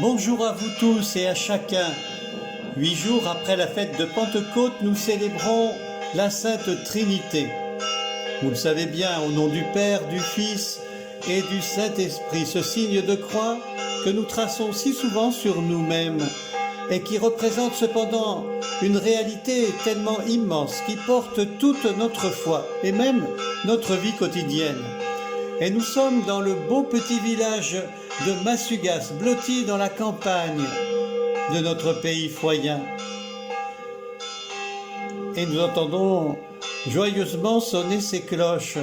Bonjour à vous tous et à chacun. 8 jours après la fête de Pentecôte, nous célébrons la Sainte Trinité. Vous le savez bien, au nom du Père, du Fils et du Saint-Esprit, ce signe de croix que nous traçons si souvent sur nous-mêmes et qui représente cependant une réalité tellement immense qui porte toute notre foi et même notre vie quotidienne. Et nous sommes dans le beau petit village de Massugas, blotti dans la campagne de notre pays foyen. Et nous entendons joyeusement sonner ces cloches.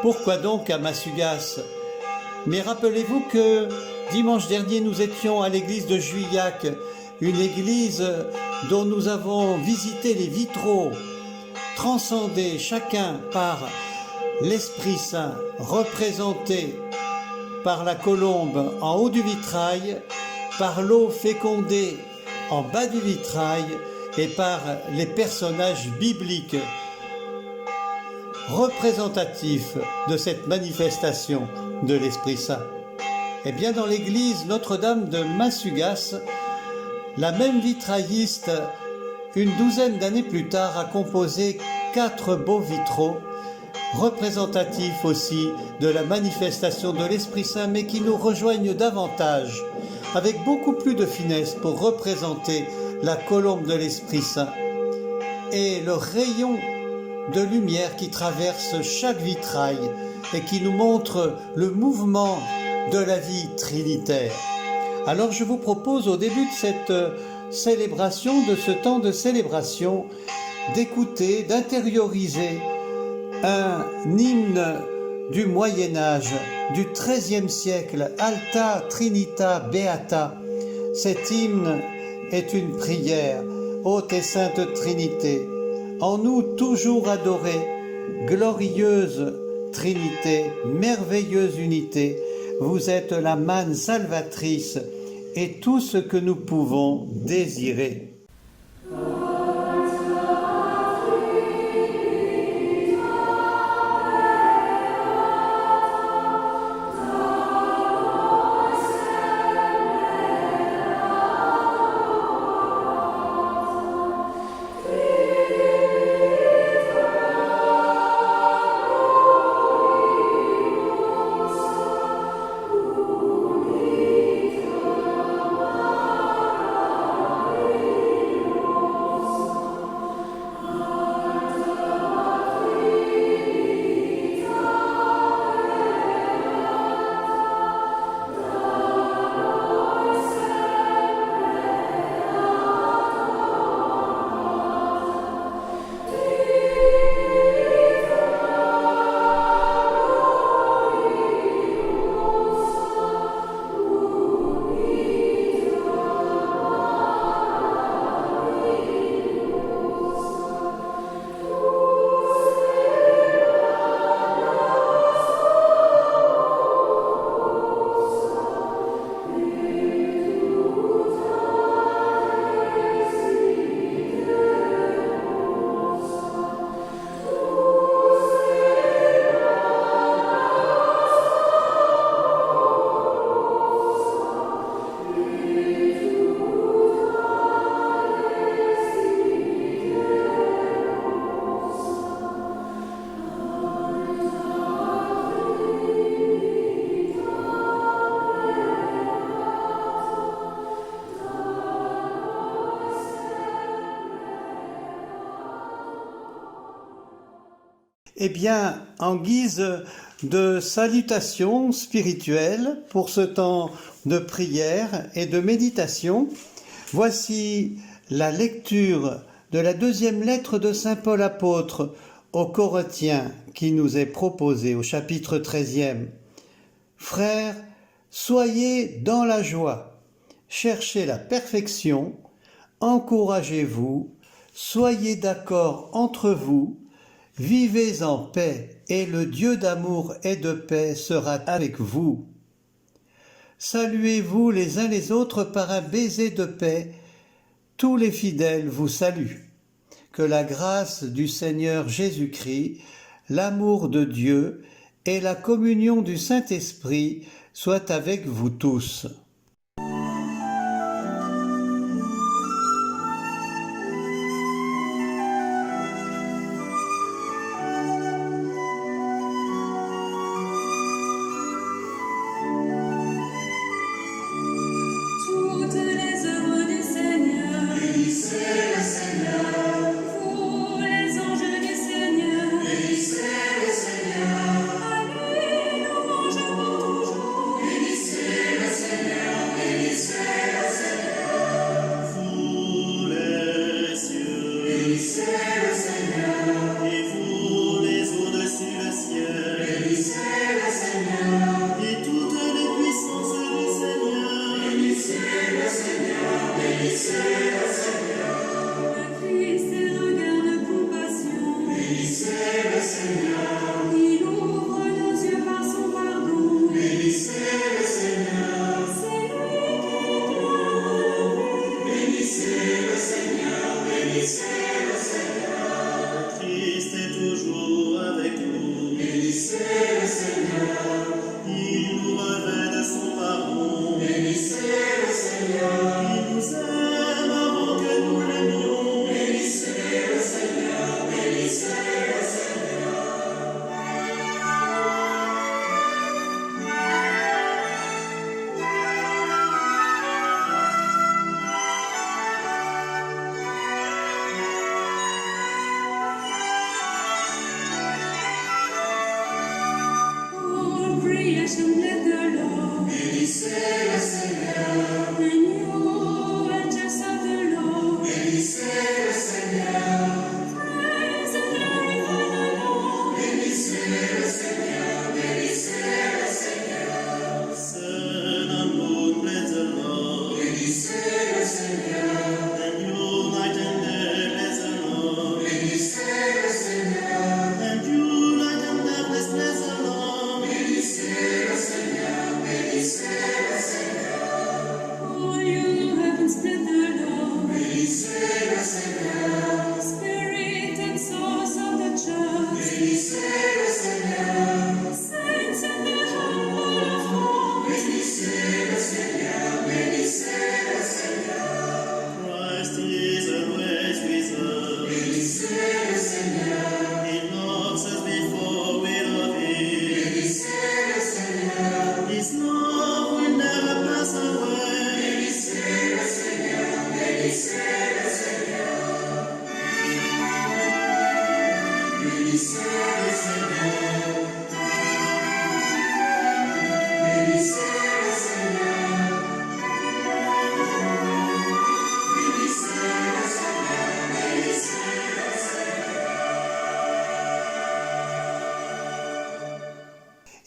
Pourquoi donc à Massugas? Mais rappelez-vous que dimanche dernier nous étions à l'église de Juillac, une église dont nous avons visité les vitraux, transcendés chacun par l'Esprit Saint, représenté par la colombe en haut du vitrail, par l'eau fécondée en bas du vitrail et par les personnages bibliques représentatifs de cette manifestation de l'Esprit Saint. Eh bien, dans l'église Notre-Dame de Massugas, la même vitrailliste, une douzaine d'années plus tard, a composé 4 beaux vitraux représentatifs aussi de la manifestation de l'Esprit Saint, mais qui nous rejoignent davantage, avec beaucoup plus de finesse pour représenter la colombe de l'Esprit Saint et le rayon de lumière qui traverse chaque vitrail et qui nous montre le mouvement de la vie trinitaire. Alors je vous propose au début de cette célébration, de ce temps de célébration, d'écouter, d'intérioriser un hymne du Moyen-Âge, du XIIIe siècle, Alta Trinita Beata. Cet hymne est une prière, haute et sainte Trinité, en nous toujours adorée, glorieuse Trinité, merveilleuse unité, vous êtes la manne salvatrice et tout ce que nous pouvons désirer. Eh bien, en guise de salutation spirituelle pour ce temps de prière et de méditation, voici la lecture de la deuxième lettre de saint Paul apôtre aux Corinthiens qui nous est proposée au chapitre 13e. Frères, soyez dans la joie, cherchez la perfection, encouragez-vous, soyez d'accord entre vous, vivez en paix, et le Dieu d'amour et de paix sera avec vous. Saluez-vous les uns les autres par un baiser de paix. Tous les fidèles vous saluent. que la grâce du Seigneur Jésus-Christ, l'amour de Dieu et la communion du Saint-Esprit soient avec vous tous.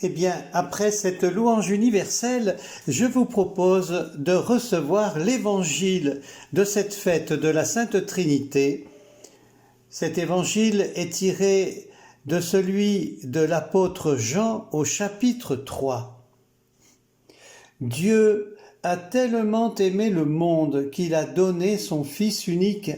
Eh bien, après cette louange universelle, je vous propose de recevoir l'évangile de cette fête de la Sainte Trinité. Cet évangile est tiré de celui de l'apôtre Jean au chapitre 3. Dieu a tellement aimé le monde qu'il a donné son Fils unique,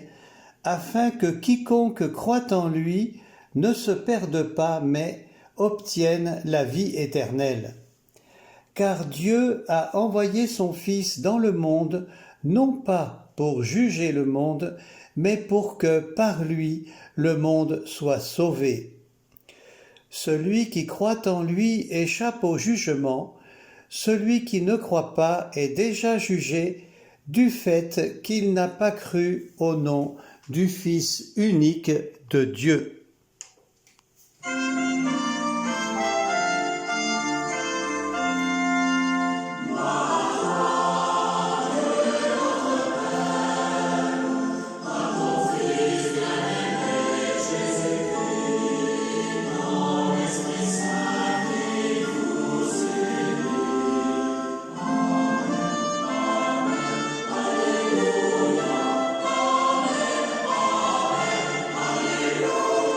afin que quiconque croit en lui ne se perde pas, mais obtiennent la vie éternelle. Car Dieu a envoyé son Fils dans le monde, non pas pour juger le monde, mais pour que par lui le monde soit sauvé. Celui qui croit en lui échappe au jugement, celui qui ne croit pas est déjà jugé du fait qu'il n'a pas cru au nom du Fils unique de Dieu. Alléluia.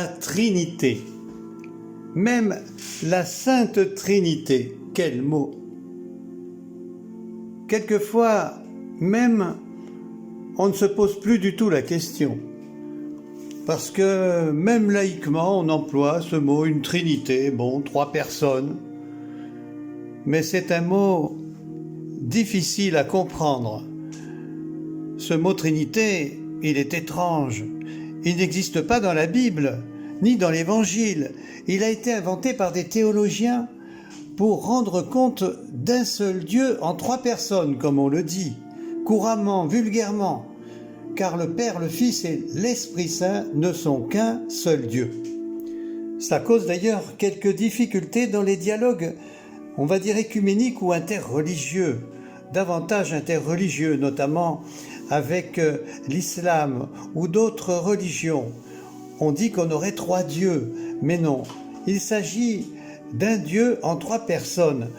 la Trinité, même la Sainte Trinité, quel mot! Quelquefois, même, on ne se pose plus du tout la question, parce que même laïquement, on emploie ce mot, une Trinité, bon, 3 personnes, mais c'est un mot difficile à comprendre. Ce mot Trinité, il est étrange. Il n'existe pas dans la Bible, ni dans l'Évangile. Il a été inventé par des théologiens pour rendre compte d'un seul Dieu en 3 personnes, comme on le dit, couramment, vulgairement, car le Père, le Fils et l'Esprit Saint ne sont qu'un seul Dieu. Ça cause d'ailleurs quelques difficultés dans les dialogues, on va dire écuméniques ou interreligieux, davantage interreligieux, notamment avec l'islam ou d'autres religions. On dit qu'on aurait 3 dieux, mais non, il s'agit d'un Dieu en 3 personnes.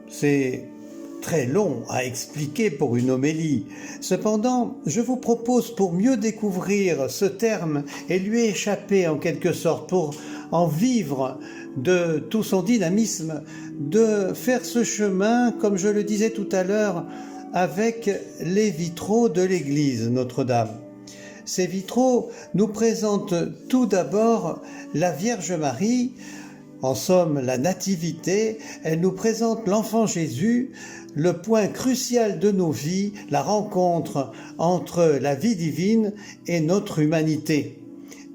C'est très long à expliquer pour une homélie. Cependant, je vous propose, pour mieux découvrir ce terme et lui échapper en quelque sorte, pour en vivre de tout son dynamisme, de faire ce chemin, comme je le disais tout à l'heure, avec les vitraux de l'église Notre-Dame. Ces vitraux nous présentent tout d'abord la Vierge Marie, en somme la Nativité. Elle nous présente l'enfant Jésus, le point crucial de nos vies, la rencontre entre la vie divine et notre humanité.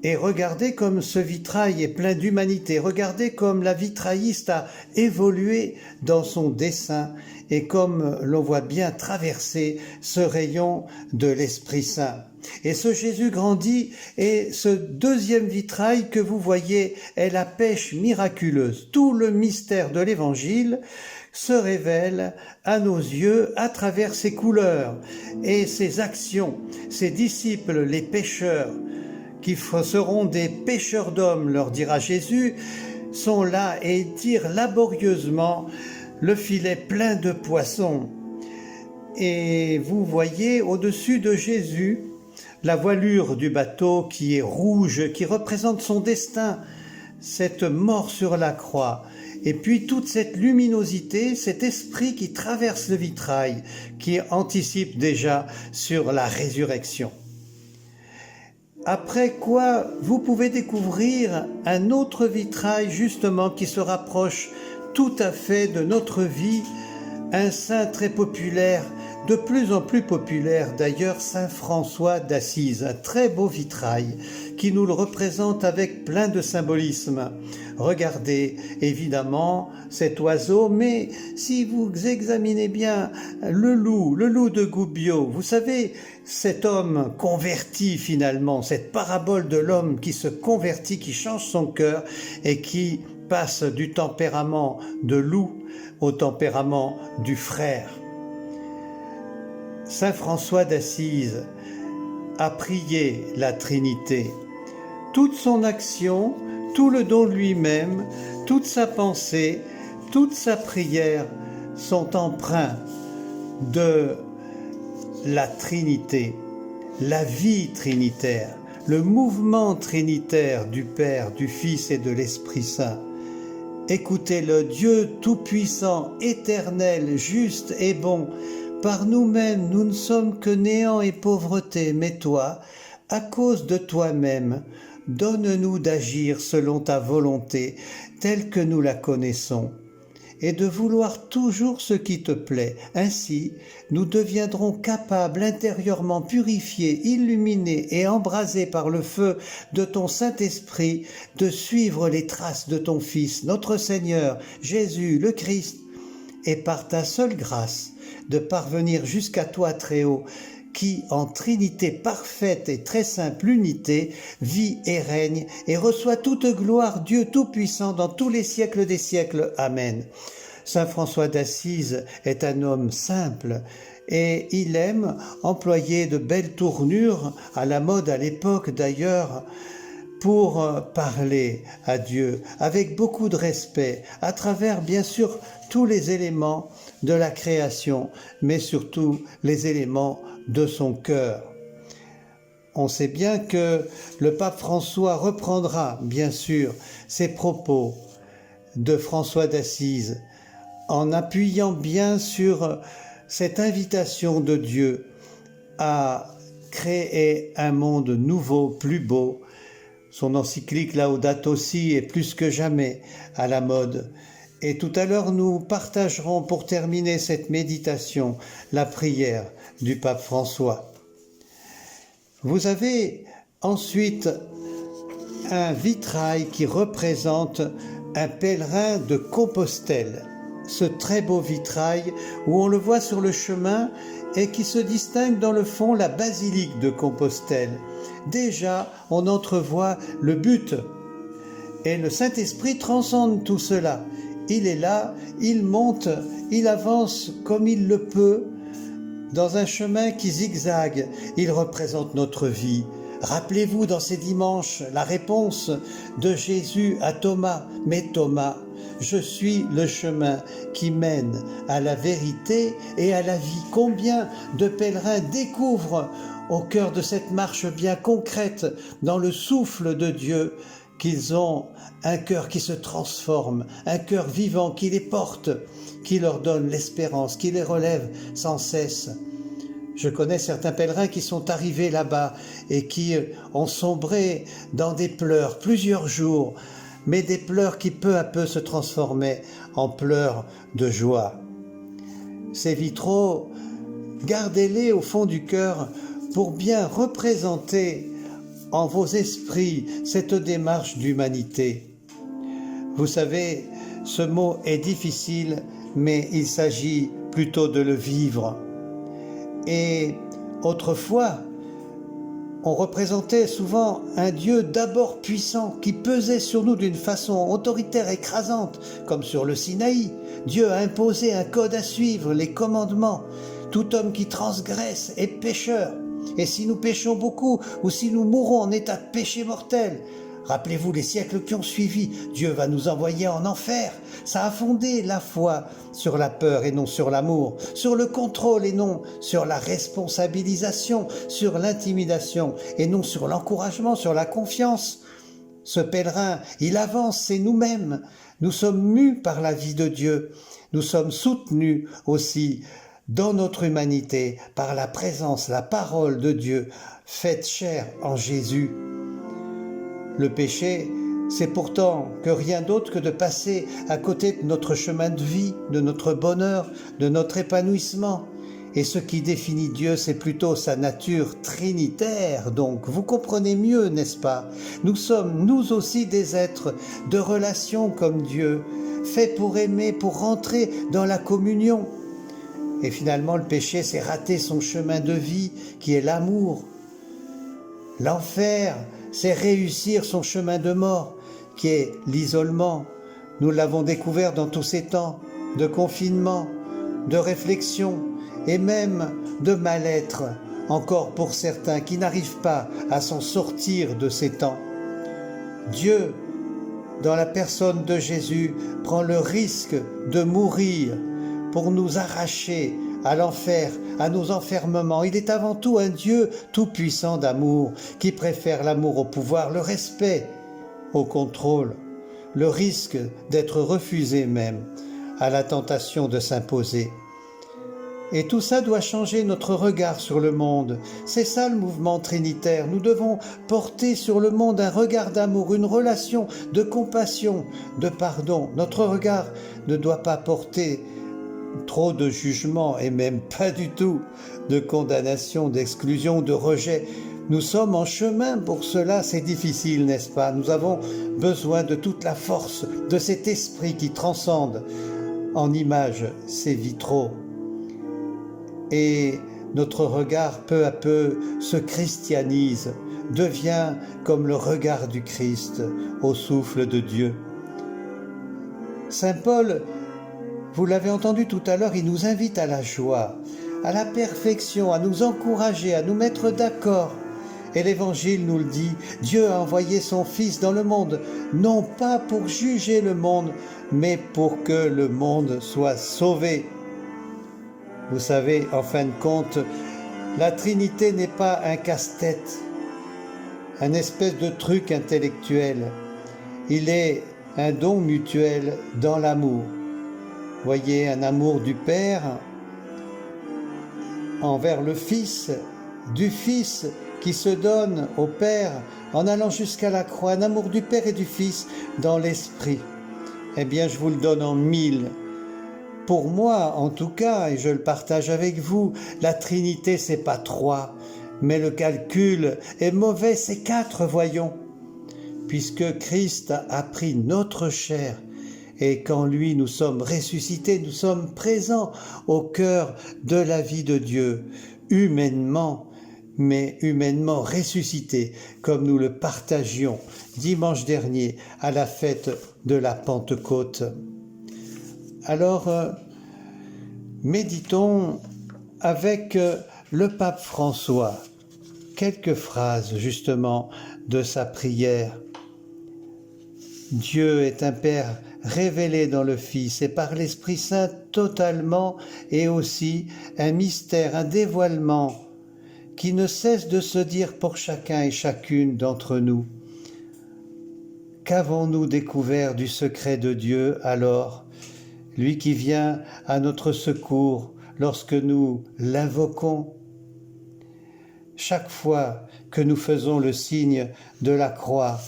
Et regardez comme ce vitrail est plein d'humanité, regardez comme la vitrailliste a évolué dans son dessin et comme l'on voit bien traverser ce rayon de l'Esprit Saint. Et ce Jésus grandit, et ce deuxième vitrail que vous voyez est la pêche miraculeuse. Tout le mystère de l'Évangile se révèle à nos yeux à travers ses couleurs et ses actions. Ses disciples, les pêcheurs, qui seront des pêcheurs d'hommes, leur dira Jésus, sont là et tirent laborieusement le filet plein de poissons. Et vous voyez au-dessus de Jésus la voilure du bateau qui est rouge, qui représente son destin, cette mort sur la croix. Et puis toute cette luminosité, cet esprit qui traverse le vitrail, qui anticipe déjà sur la résurrection. Après quoi, vous pouvez découvrir un autre vitrail justement qui se rapproche tout à fait de notre vie, un saint très populaire, de plus en plus populaire d'ailleurs, Saint François d'Assise, un très beau vitrail qui nous le représente avec plein de symbolisme. Regardez évidemment cet oiseau, mais si vous examinez bien le loup de Gubbio, vous savez, cet homme converti finalement, cette parabole de l'homme qui se convertit, qui change son cœur et qui passe du tempérament de loup au tempérament du frère. Saint François d'Assise a prié la Trinité. Toute son action, tout le don de lui-même, toute sa pensée, toute sa prière sont empreints de la Trinité, la vie trinitaire, le mouvement trinitaire du Père, du Fils et de l'Esprit Saint. Écoutez-le, Dieu tout-puissant, éternel, juste et bon. Par nous-mêmes, nous ne sommes que néant et pauvreté, mais toi, à cause de toi-même, donne-nous d'agir selon ta volonté, telle que nous la connaissons, et de vouloir toujours ce qui te plaît. Ainsi, nous deviendrons capables, intérieurement purifiés, illuminés et embrasés par le feu de ton Saint-Esprit, de suivre les traces de ton Fils, notre Seigneur, Jésus, le Christ, et par ta seule grâce, de parvenir jusqu'à toi très haut, qui, en Trinité parfaite et très simple unité, vit et règne et reçoit toute gloire, Dieu Tout-Puissant, dans tous les siècles des siècles. Amen. Saint François d'Assise est un homme simple et il aime employer de belles tournures, à la mode à l'époque d'ailleurs, pour parler à Dieu avec beaucoup de respect, à travers bien sûr tous les éléments de la création, mais surtout les éléments de son cœur. On sait bien que le pape François reprendra, bien sûr, ses propos de François d'Assise en appuyant bien sur cette invitation de Dieu à créer un monde nouveau, plus beau. Son encyclique Laudato Si est plus que jamais à la mode. Et tout à l'heure, nous partagerons pour terminer cette méditation la prière du pape François. Vous avez ensuite un vitrail qui représente un pèlerin de Compostelle. Ce très beau vitrail où on le voit sur le chemin et qui se distingue dans le fond la basilique de Compostelle. Déjà, on entrevoit le but. Et le Saint-Esprit transcende tout cela. Il est là, il monte, il avance comme il le peut, dans un chemin qui zigzague. Il représente notre vie. Rappelez-vous dans ces dimanches la réponse de Jésus à Thomas. Mais Thomas, je suis le chemin qui mène à la vérité et à la vie. Combien de pèlerins découvrent au cœur de cette marche bien concrète, dans le souffle de Dieu, qu'ils ont un cœur qui se transforme, un cœur vivant qui les porte, qui leur donne l'espérance, qui les relève sans cesse. Je connais certains pèlerins qui sont arrivés là-bas et qui ont sombré dans des pleurs plusieurs jours, mais des pleurs qui peu à peu se transformaient en pleurs de joie. Ces vitraux, gardez-les au fond du cœur pour bien représenter en vos esprits cette démarche d'humanité. Vous savez, ce mot est difficile, mais il s'agit plutôt de le vivre. Et autrefois, on représentait souvent un Dieu d'abord puissant qui pesait sur nous d'une façon autoritaire, écrasante, comme sur le Sinaï. Dieu a imposé un code à suivre, les commandements. Tout homme qui transgresse est pécheur. Et si nous péchons beaucoup, ou si nous mourons en état de péché mortel, rappelez-vous les siècles qui ont suivi, Dieu va nous envoyer en enfer. Ça a fondé la foi sur la peur et non sur l'amour, sur le contrôle et non sur la responsabilisation, sur l'intimidation et non sur l'encouragement, sur la confiance. Ce pèlerin, il avance, c'est nous-mêmes. Nous sommes mus par la vie de Dieu. Nous sommes soutenus aussi dans notre humanité par la présence, la parole de Dieu faite chair en Jésus. Le péché, c'est pourtant que rien d'autre que de passer à côté de notre chemin de vie, de notre bonheur, de notre épanouissement. Et ce qui définit Dieu, c'est plutôt sa nature trinitaire. Donc, vous comprenez mieux, n'est-ce pas? Nous sommes, nous aussi, des êtres de relation comme Dieu, faits pour aimer, pour rentrer dans la communion. Et finalement, le péché, c'est rater son chemin de vie, qui est l'amour. L'enfer, c'est réussir son chemin de mort, qui est l'isolement. Nous l'avons découvert dans tous ces temps de confinement, de réflexion et même de mal-être, encore pour certains qui n'arrivent pas à s'en sortir de ces temps. Dieu, dans la personne de Jésus, prend le risque de mourir pour nous arracher à l'enfer, à nos enfermements. Il est avant tout un Dieu tout-puissant d'amour, qui préfère l'amour au pouvoir, le respect au contrôle, le risque d'être refusé même, à la tentation de s'imposer. Et tout ça doit changer notre regard sur le monde. C'est ça le mouvement trinitaire. Nous devons porter sur le monde un regard d'amour, une relation de compassion, de pardon. Notre regard ne doit pas porter trop de jugement et même pas du tout de condamnation, d'exclusion, de rejet. Nous sommes en chemin pour cela, c'est difficile, n'est-ce pas? Nous avons besoin de toute la force de cet esprit qui transcende en images ces vitraux. Et notre regard peu à peu se christianise, devient comme le regard du Christ au souffle de Dieu. Saint Paul, vous l'avez entendu tout à l'heure, il nous invite à la joie, à la perfection, à nous encourager, à nous mettre d'accord. Et l'Évangile nous le dit, Dieu a envoyé son Fils dans le monde, non pas pour juger le monde, mais pour que le monde soit sauvé. Vous savez, en fin de compte, la Trinité n'est pas un casse-tête, un espèce de truc intellectuel. Il est un don mutuel dans l'amour. Voyez, un amour du Père envers le Fils, du Fils qui se donne au Père en allant jusqu'à la croix, un amour du Père et du Fils dans l'Esprit. Eh bien, je vous le donne en 1000. Pour moi, en tout cas, et je le partage avec vous, la Trinité, c'est pas 3, mais le calcul est mauvais, c'est 4, voyons. Puisque Christ a pris notre chair, et qu'en lui nous sommes ressuscités, nous sommes présents au cœur de la vie de Dieu, humainement, mais humainement ressuscités, comme nous le partagions dimanche dernier à la fête de la Pentecôte. Alors, méditons avec le pape François quelques phrases justement de sa prière. Dieu est un Père révélé dans le Fils et par l'Esprit Saint totalement, et aussi un mystère, un dévoilement qui ne cesse de se dire pour chacun et chacune d'entre nous. Qu'avons-nous découvert du secret de Dieu alors, lui qui vient à notre secours lorsque nous l'invoquons? Chaque fois que nous faisons le signe de la croix,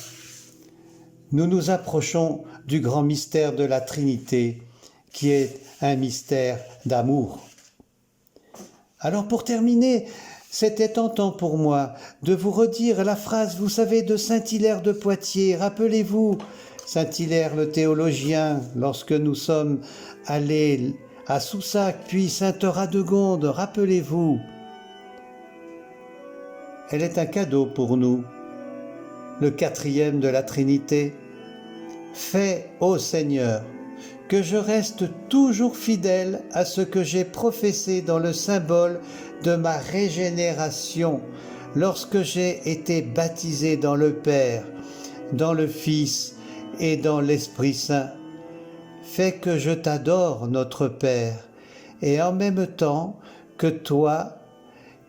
nous nous approchons du grand mystère de la Trinité, qui est un mystère d'amour. Alors pour terminer, c'était tentant pour moi de vous redire la phrase, vous savez, de saint Hilaire de Poitiers. Rappelez-vous, saint Hilaire le théologien, lorsque nous sommes allés à Soussac, puis Sainte-Radegonde, rappelez-vous. Elle est un cadeau pour nous, le 4e de la Trinité. Fais, ô Seigneur, que je reste toujours fidèle à ce que j'ai professé dans le symbole de ma régénération, lorsque j'ai été baptisé dans le Père, dans le Fils et dans l'Esprit Saint. Fais que je t'adore, notre Père, et en même temps que toi,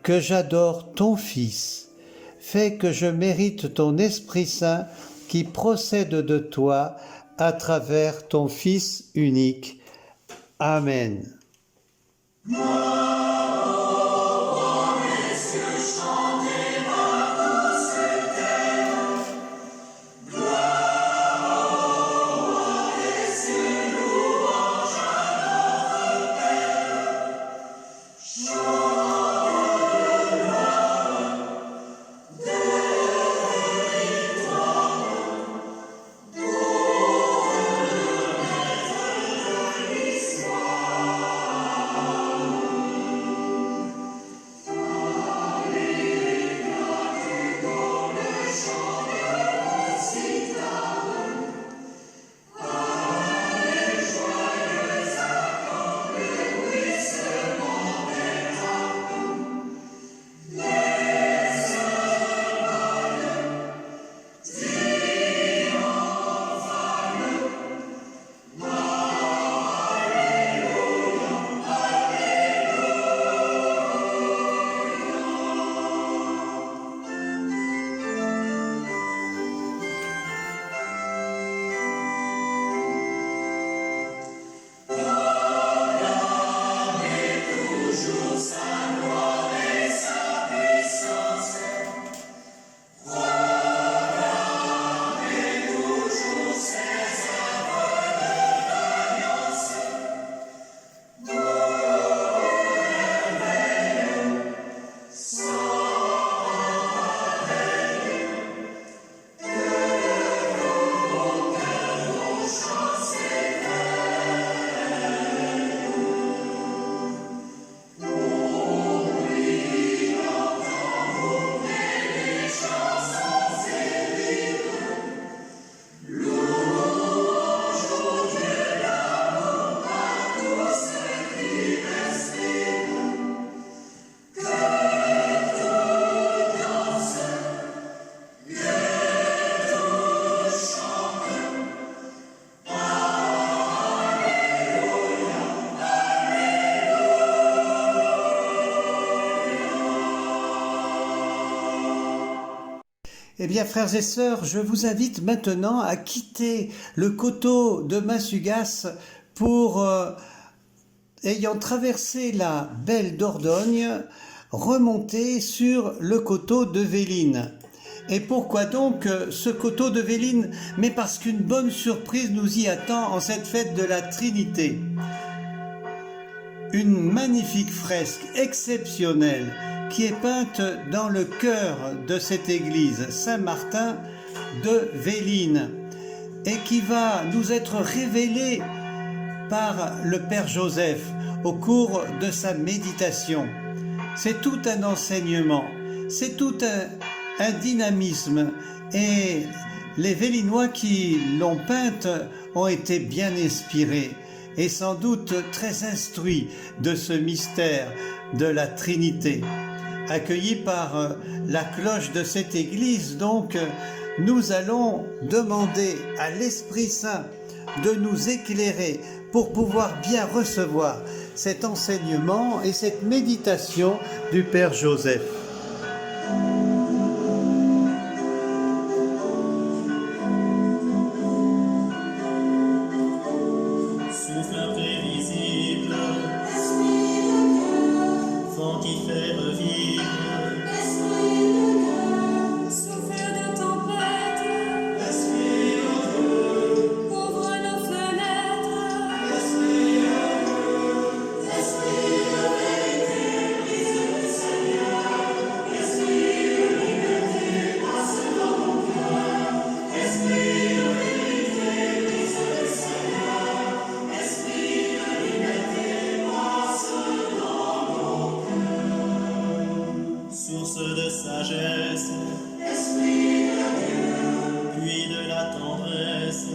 que j'adore ton Fils. Fais que je mérite ton Esprit Saint qui procède de toi à travers ton Fils unique. Amen. Eh bien, frères et sœurs, je vous invite maintenant à quitter le coteau de Massugas pour, ayant traversé la Belle Dordogne, remonter sur le coteau de Véline. Et pourquoi donc ce coteau de Véline? Mais parce qu'une bonne surprise nous y attend en cette fête de la Trinité. Une magnifique fresque exceptionnelle qui est peinte dans le cœur de cette église Saint-Martin de Véline et qui va nous être révélée par le Père Joseph au cours de sa méditation. C'est tout un enseignement, c'est tout un dynamisme et les Vélinois qui l'ont peinte ont été bien inspirés et sans doute très instruits de ce mystère de la Trinité. Accueillis par la cloche de cette église, donc, nous allons demander à l'Esprit Saint de nous éclairer pour pouvoir bien recevoir cet enseignement et cette méditation du Père Joseph. Souffle imprévisible, vent qui fait revivre, Souffle de tempête, ouvre nos fenêtres, source de sagesse, puits de la tendresse,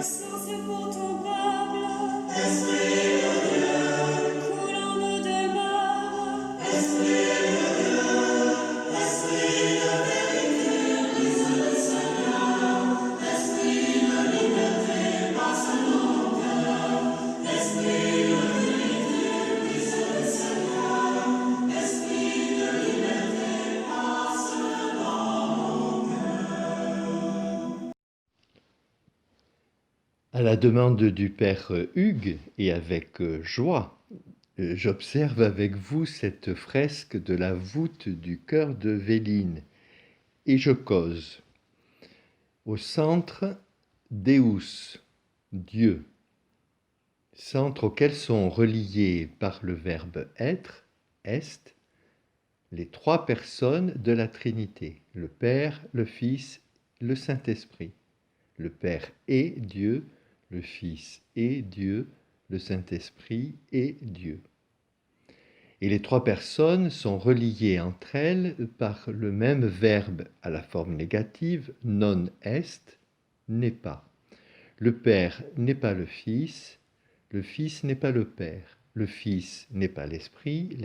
source pour ton peuple, coulant nos demeures, À la demande du Père Hugues et avec joie, j'observe avec vous cette fresque de la voûte du chœur de Véline et je cause. Au centre, Deus, Dieu, centre auquel sont reliés par le verbe être, est, les trois personnes de la Trinité, le Père, le Fils, le Saint-Esprit. Le Père est Dieu, le Fils est Dieu, le Saint-Esprit est Dieu. Et les trois personnes sont reliées entre elles par le même verbe à la forme négative, non est, n'est pas. Le Père n'est pas le Fils n'est pas le Père, le Fils n'est pas l'Esprit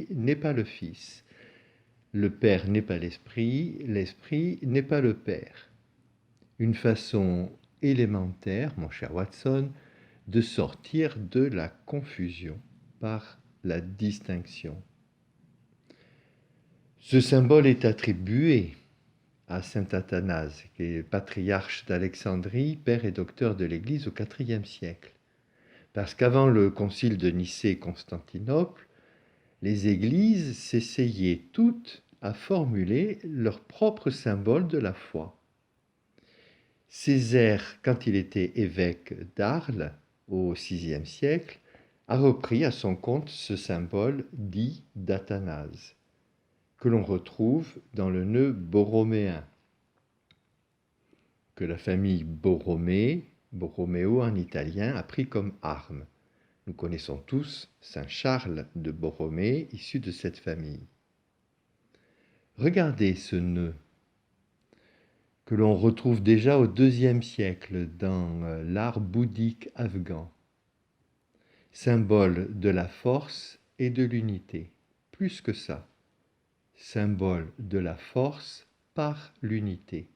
n'est pas le Fils. Le Père n'est pas l'Esprit n'est pas le Père. Une façon élémentaire, mon cher Watson, de sortir de la confusion par la distinction. Ce symbole est attribué à saint Athanase, qui est patriarche d'Alexandrie, père et docteur de l'Église au IVe siècle. Parce qu'avant le concile de Nicée-Constantinople, les églises s'essayaient toutes à formuler leur propre symbole de la foi. Césaire, quand il était évêque d'Arles au VIe siècle, a repris à son compte ce symbole dit d'Athanase, que l'on retrouve dans le nœud borroméen, que la famille Borromée, Borromeo en italien, a pris comme arme. Nous connaissons tous saint Charles de Borromée, issu de cette famille. Regardez ce nœud, que l'on retrouve déjà au IIe siècle dans l'art bouddhique afghan, symbole de la force et de l'unité. Plus que ça, symbole de la force par l'unité.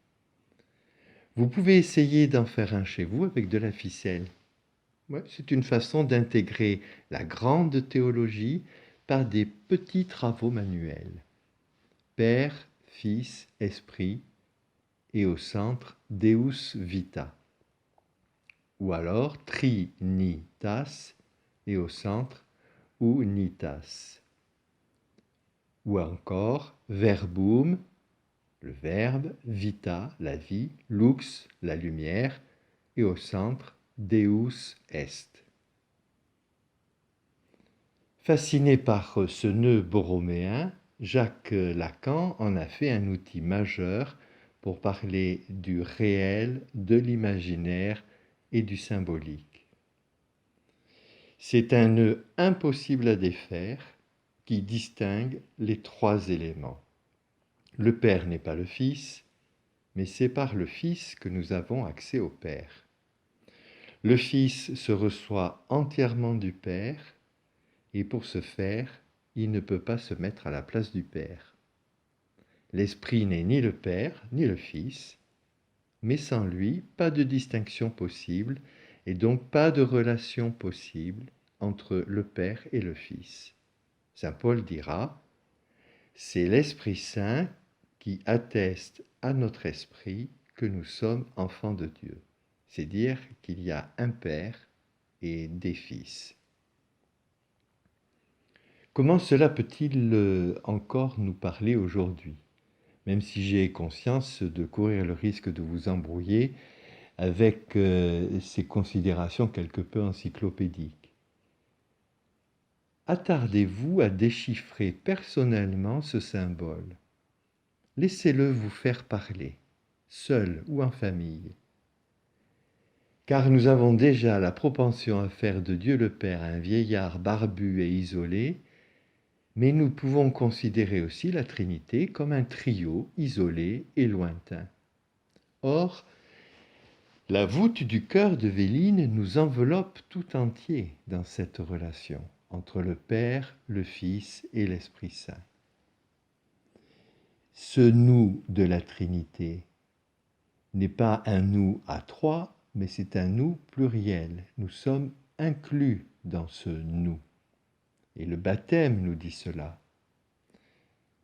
Vous pouvez essayer d'en faire un chez vous avec de la ficelle. Ouais, c'est une façon d'intégrer la grande théologie par des petits travaux manuels. Père, Fils, Esprit, et au centre Deus Vita. Ou alors Trinitas, et au centre Unitas. Ou encore Verbum, le verbe, Vita, la vie, Lux, la lumière, et au centre Deus est. Fasciné par ce nœud borroméen, Jacques Lacan en a fait un outil majeur pour parler du réel, de l'imaginaire et du symbolique. C'est un nœud impossible à défaire qui distingue les trois éléments. Le Père n'est pas le Fils, mais c'est par le Fils que nous avons accès au Père. Le Fils se reçoit entièrement du Père, et pour ce faire, il ne peut pas se mettre à la place du Père. L'Esprit n'est ni le Père, ni le Fils, mais sans lui, pas de distinction possible, et donc pas de relation possible entre le Père et le Fils. Saint Paul dira, c'est l'Esprit Saint qui atteste à notre esprit que nous sommes enfants de Dieu. C'est dire qu'il y a un Père et des Fils. Comment cela peut-il encore nous parler aujourd'hui? Même si j'ai conscience de courir le risque de vous embrouiller avec ces considérations quelque peu encyclopédiques. Attardez-vous à déchiffrer personnellement ce symbole. Laissez-le vous faire parler, seul ou en famille. Car nous avons déjà la propension à faire de Dieu le Père un vieillard barbu et isolé, mais nous pouvons considérer aussi la Trinité comme un trio isolé et lointain. Or, la voûte du cœur de Véline nous enveloppe tout entier dans cette relation entre le Père, le Fils et l'Esprit Saint. Ce nous de la Trinité n'est pas un nous à trois, mais c'est un nous pluriel. Nous sommes inclus dans ce nous. Et le baptême nous dit cela.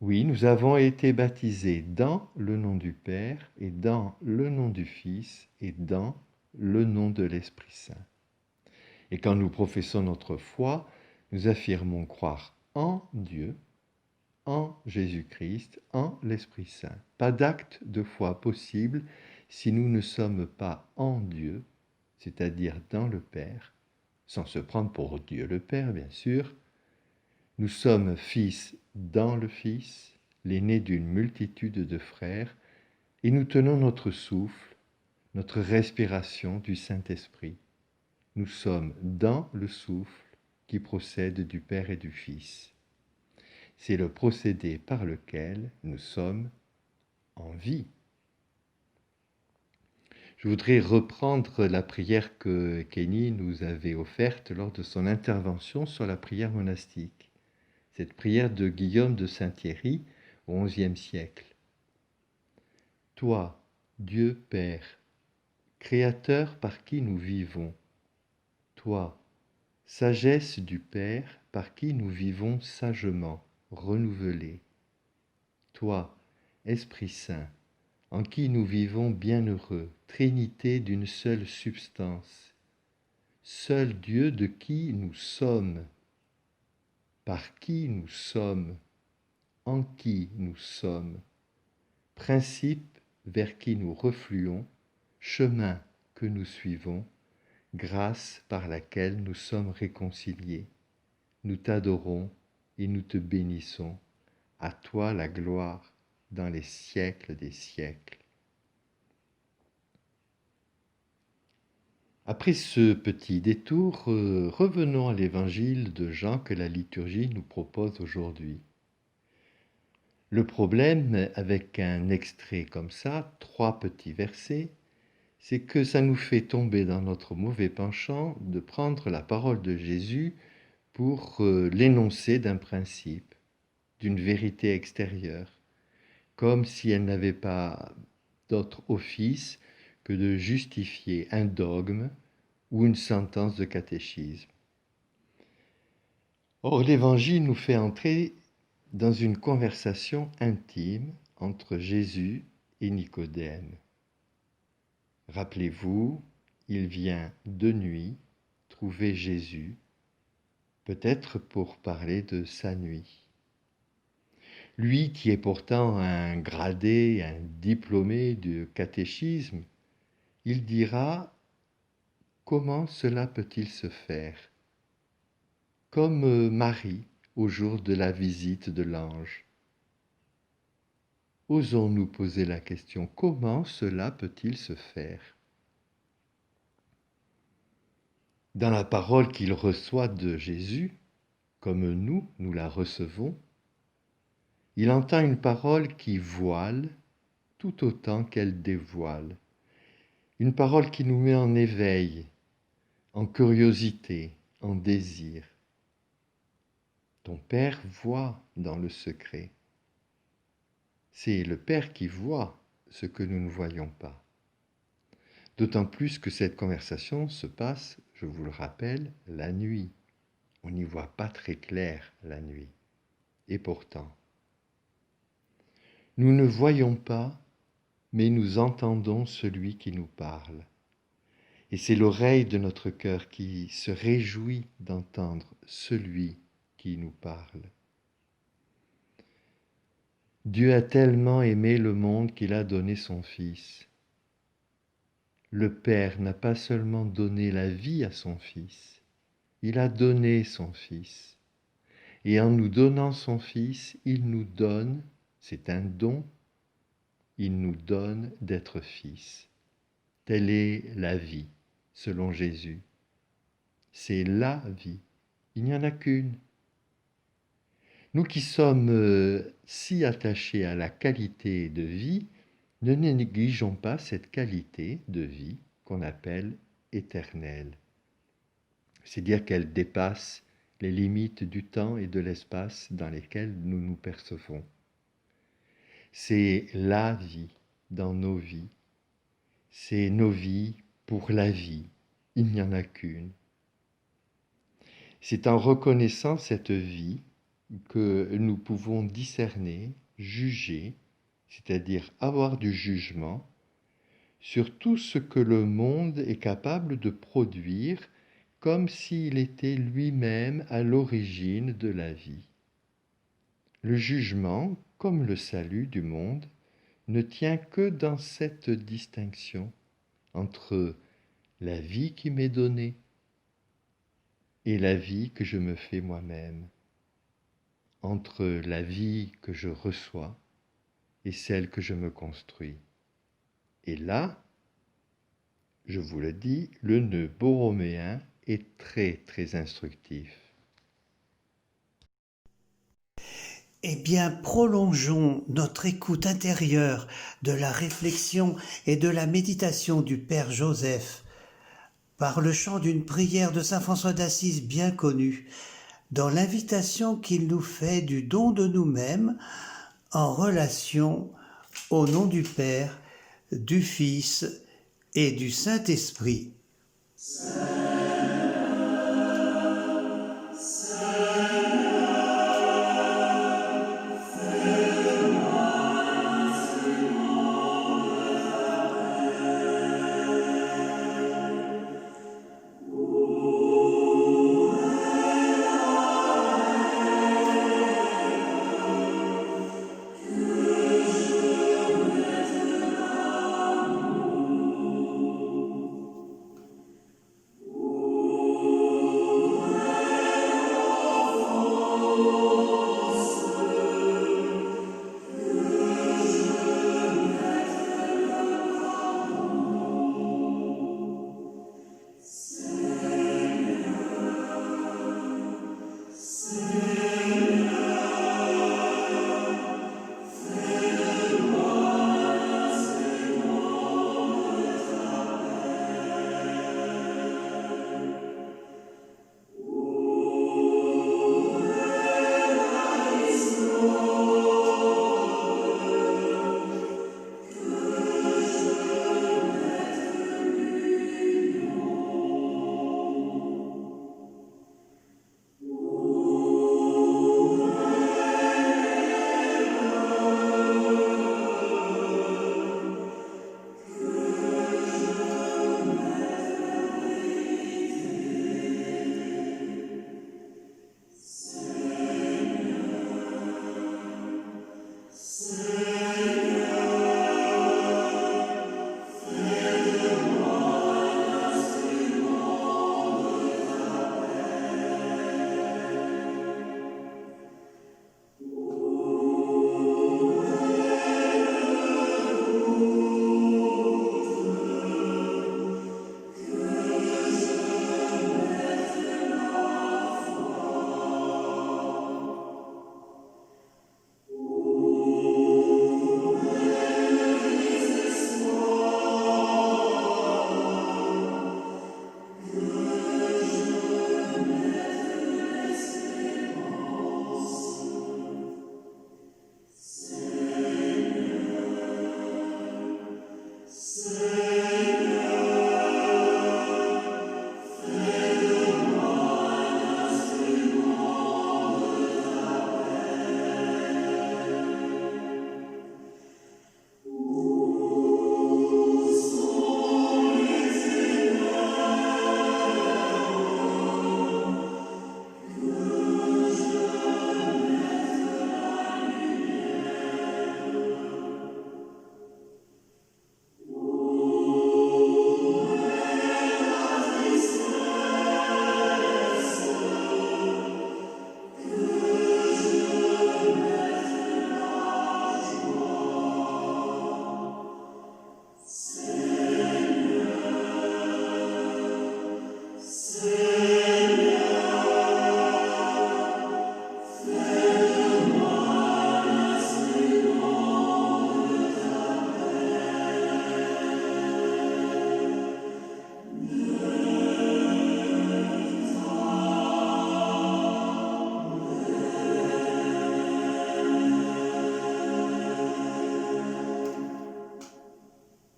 Oui, nous avons été baptisés dans le nom du Père et dans le nom du Fils et dans le nom de l'Esprit Saint. Et quand nous professons notre foi, nous affirmons croire en Dieu, en Jésus-Christ, en l'Esprit Saint. Pas d'acte de foi possible si nous ne sommes pas en Dieu, c'est-à-dire dans le Père, sans se prendre pour Dieu le Père, bien sûr. Nous sommes fils dans le Fils, l'aîné d'une multitude de frères, et nous tenons notre souffle, notre respiration du Saint-Esprit. Nous sommes dans le souffle qui procède du Père et du Fils. C'est le procédé par lequel nous sommes en vie. Je voudrais reprendre la prière que Kenny nous avait offerte lors de son intervention sur la prière monastique. Cette prière de Guillaume de Saint-Thierry au XIe siècle. Toi, Dieu Père, Créateur par qui nous vivons, toi, sagesse du Père par qui nous vivons sagement, renouvelés, toi, Esprit Saint, en qui nous vivons bienheureux, Trinité d'une seule substance, seul Dieu de qui nous sommes, par qui nous sommes, en qui nous sommes, principe vers qui nous refluons, chemin que nous suivons, grâce par laquelle nous sommes réconciliés. Nous t'adorons et nous te bénissons. À toi la gloire dans les siècles des siècles. Après ce petit détour, revenons à l'évangile de Jean que la liturgie nous propose aujourd'hui. Le problème avec un extrait comme ça, 3 petits versets, c'est que ça nous fait tomber dans notre mauvais penchant de prendre la parole de Jésus pour l'énoncé d'un principe, d'une vérité extérieure, comme si elle n'avait pas d'autre office que de justifier un dogme ou une sentence de catéchisme. Or, l'Évangile nous fait entrer dans une conversation intime entre Jésus et Nicodème. Rappelez-vous, il vient de nuit trouver Jésus, peut-être pour parler de sa nuit. Lui qui est pourtant un gradé, un diplômé du catéchisme, il dira « Comment cela peut-il se faire ?» Comme Marie au jour de la visite de l'ange. Osons nous poser la question, comment cela peut-il se faire? Dans la parole qu'il reçoit de Jésus, comme nous la recevons, il entend une parole qui voile tout autant qu'elle dévoile. Une parole qui nous met en éveil, en curiosité, en désir. Ton Père voit dans le secret. C'est le Père qui voit ce que nous ne voyons pas. D'autant plus que cette conversation se passe, je vous le rappelle, la nuit. On n'y voit pas très clair la nuit. Et pourtant, nous ne voyons pas, mais nous entendons celui qui nous parle. Et c'est l'oreille de notre cœur qui se réjouit d'entendre celui qui nous parle. Dieu a tellement aimé le monde qu'il a donné son Fils. Le Père n'a pas seulement donné la vie à son Fils, il a donné son Fils. Et en nous donnant son Fils, il nous donne, c'est un don, il nous donne d'être fils. Telle est la vie, selon Jésus. C'est la vie, il n'y en a qu'une. Nous qui sommes si attachés à la qualité de vie, ne négligeons pas cette qualité de vie qu'on appelle éternelle. C'est-à-dire qu'elle dépasse les limites du temps et de l'espace dans lesquels nous nous percevons. C'est la vie dans nos vies. C'est nos vies pour la vie. Il n'y en a qu'une. C'est en reconnaissant cette vie que nous pouvons discerner, juger, c'est-à-dire avoir du jugement sur tout ce que le monde est capable de produire comme s'il était lui-même à l'origine de la vie. Le jugement, comme le salut du monde, ne tient que dans cette distinction entre la vie qui m'est donnée et la vie que je me fais moi-même, entre la vie que je reçois et celle que je me construis. Et là, je vous le dis, le nœud borroméen est très très instructif. Eh bien, prolongeons notre écoute intérieure de la réflexion et de la méditation du Père Joseph par le chant d'une prière de saint François d'Assise bien connue, dans l'invitation qu'il nous fait du don de nous-mêmes en relation au nom du Père, du Fils et du Saint-Esprit.